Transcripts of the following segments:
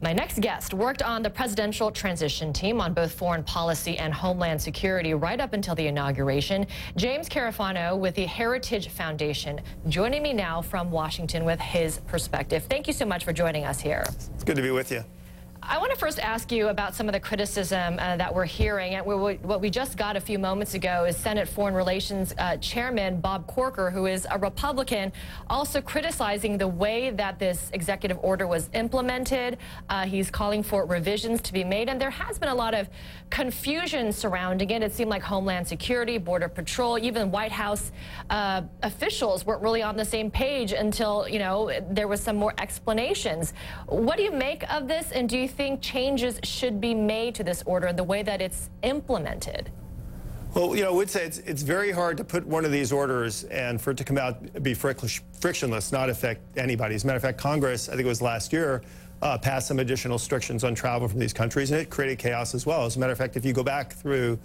My next guest worked on the presidential transition team on both foreign policy and homeland security right up until the inauguration. James Carafano with the Heritage Foundation joining me now from Washington with his perspective. Thank you so much for joining us here. It's good to be with you. I want to first ask you about some of the criticism that we're hearing. And what we just got a few moments ago is Senate Foreign Relations Chairman Bob Corker, who is a Republican, also criticizing the way that this executive order was implemented. He's calling for revisions to be made, and there has been a lot of confusion surrounding it. It seemed like Homeland Security, Border Patrol, even White House officials weren't really on the same page until, you know, there was some more explanations. What do you make of this, and do you think changes should be made to this order and the way that it's implemented? Well, you know, I would say it's very hard to put one of these orders and for it to come out be frictionless, not affect anybody. As a matter of fact, Congress, I think it was last year, passed some additional restrictions on travel from these countries, and it created chaos as well. As a matter of fact, if you go back through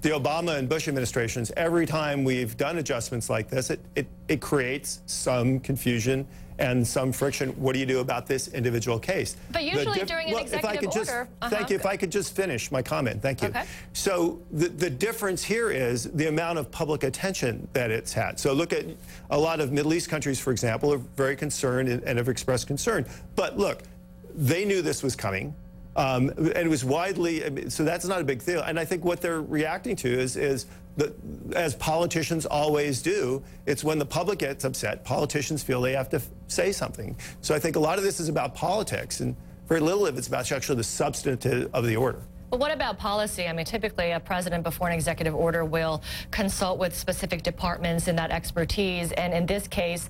the Obama and Bush administrations, every time we've done adjustments like this, it creates some confusion and some friction. What do you do about this individual case? But usually during an executive order... Thank you. If I could just finish my comment. Thank you. Okay. So the difference here is the amount of public attention that it's had. So look at a lot of Middle East countries, for example, are very concerned and have expressed concern. But look, they knew this was coming. And it was widely, so that's not a big deal. And I think what they're reacting to is that, as politicians always do, it's when the public gets upset, politicians feel they have to say something. So I think a lot of this is about politics, and very little of it's about actually the substantive of the order. But what about policy? I mean, typically a president before an executive order will consult with specific departments in that expertise. And in this case,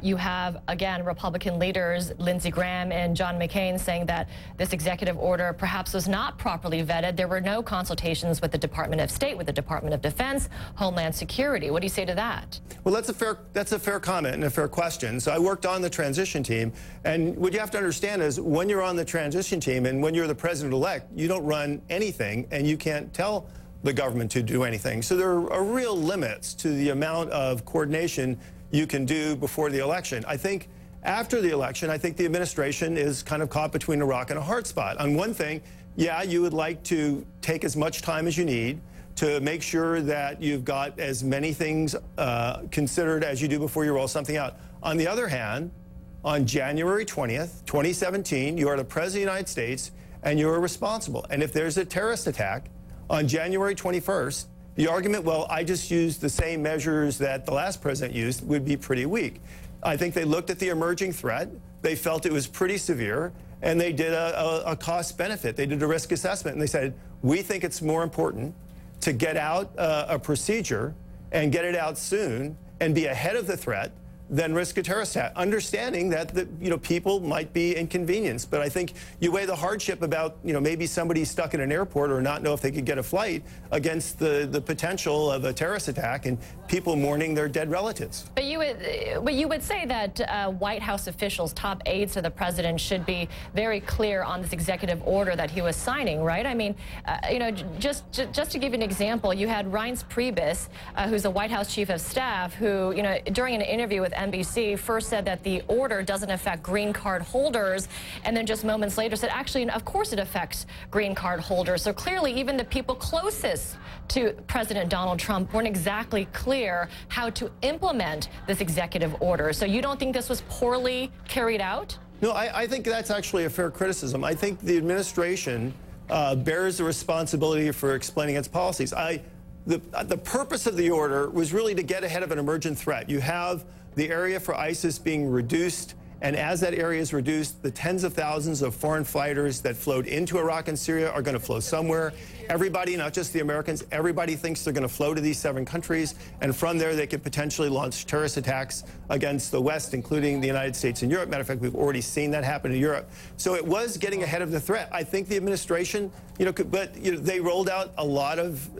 you have, again, Republican leaders, Lindsey Graham and John McCain, saying that this executive order perhaps was not properly vetted. There were no consultations with the Department of State, with the Department of Defense, Homeland Security. What do you say to that? Well, that's a fair comment and a fair question. So I worked on the transition team. And what you have to understand is when you're on the transition team and when you're the president-elect, you don't run anything, and you can't tell the government to do anything. So there are real limits to the amount of coordination you can do before the election. I think after the election, I think the administration is kind of caught between a rock and a hard spot. On one thing, yeah, you would like to take as much time as you need to make sure that you've got as many things considered as you do before you roll something out. On the other hand, on January 20th, 2017, you are the President of the United States, and you're responsible. And if there's a terrorist attack on January 21st, the argument, well, I just used the same measures that the last president used, would be pretty weak. I think they looked at the emerging threat, they felt it was pretty severe, and they did a cost-benefit. They did a risk assessment, and they said, we think it's more important to get out a procedure and get it out soon and be ahead of the threat than risk a terrorist attack, understanding that people might be inconvenienced. But I think you weigh the hardship about maybe somebody stuck in an airport or not know if they could get a flight against the potential of a terrorist attack and people mourning their dead relatives. But you would say that White House officials, top aides to the president, should be very clear on this executive order that he was signing, right? I mean, just to give you an example, you had Reince Priebus, who's the White House chief of staff, who during an interview with NBC first said that the order doesn't affect green card holders, and then just moments later said, actually, of course it affects green card holders. So clearly, even the people closest to President Donald Trump weren't exactly clear how to implement this executive order. So you don't think this was poorly carried out? No, I think that's actually a fair criticism. I think the administration bears the responsibility for explaining its policies. The purpose of the order was really to get ahead of an emergent threat. You have the area for ISIS being reduced, and as that area is reduced, the tens of thousands of foreign fighters that flowed into Iraq and Syria are going to flow somewhere. Everybody, not just the Americans, everybody thinks they're going to flow to these 7 countries, and from there they could potentially launch terrorist attacks against the West, including the United States and Europe. Matter of fact, we've already seen that happen in Europe. So it was getting ahead of the threat. I think the administration, they rolled out a lot of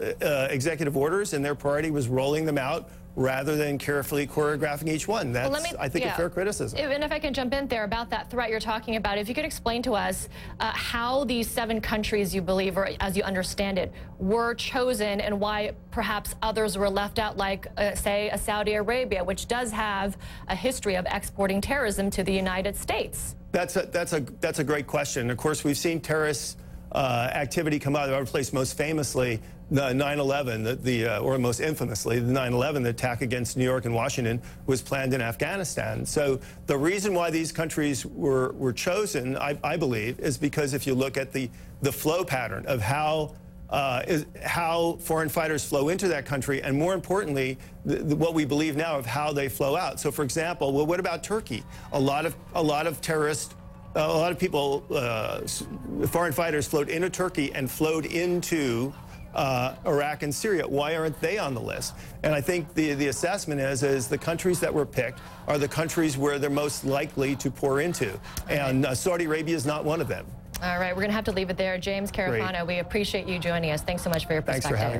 executive orders, and their priority was rolling them out rather than carefully choreographing each one. That's, I think, a fair criticism. And if I can jump in there about that threat you're talking about, if you could explain to us how these 7 countries you believe, or as you understand it, were chosen and why perhaps others were left out, like, say, a Saudi Arabia, which does have a history of exporting terrorism to the United States. That's a great question. Of course, we've seen terrorist activity come out of our place, most famously the 9/11, or most infamously the 9/11, the attack against New York and Washington was planned in Afghanistan. So the reason why these countries were chosen, I believe, is because if you look at the flow pattern of how foreign fighters flow into that country, and more importantly, what we believe now of how they flow out. So, for example, well, what about Turkey? A lot of terrorists, a lot of people, foreign fighters flowed into Turkey and flowed into Iraq and Syria. Why aren't they on the list? And I think the assessment is the countries that were picked are the countries where they're most likely to pour into, and Saudi Arabia is not one of them. All right, we're going to have to leave it there. James Carafano, we appreciate you joining us. Thanks so much for your perspective. Thanks for having me.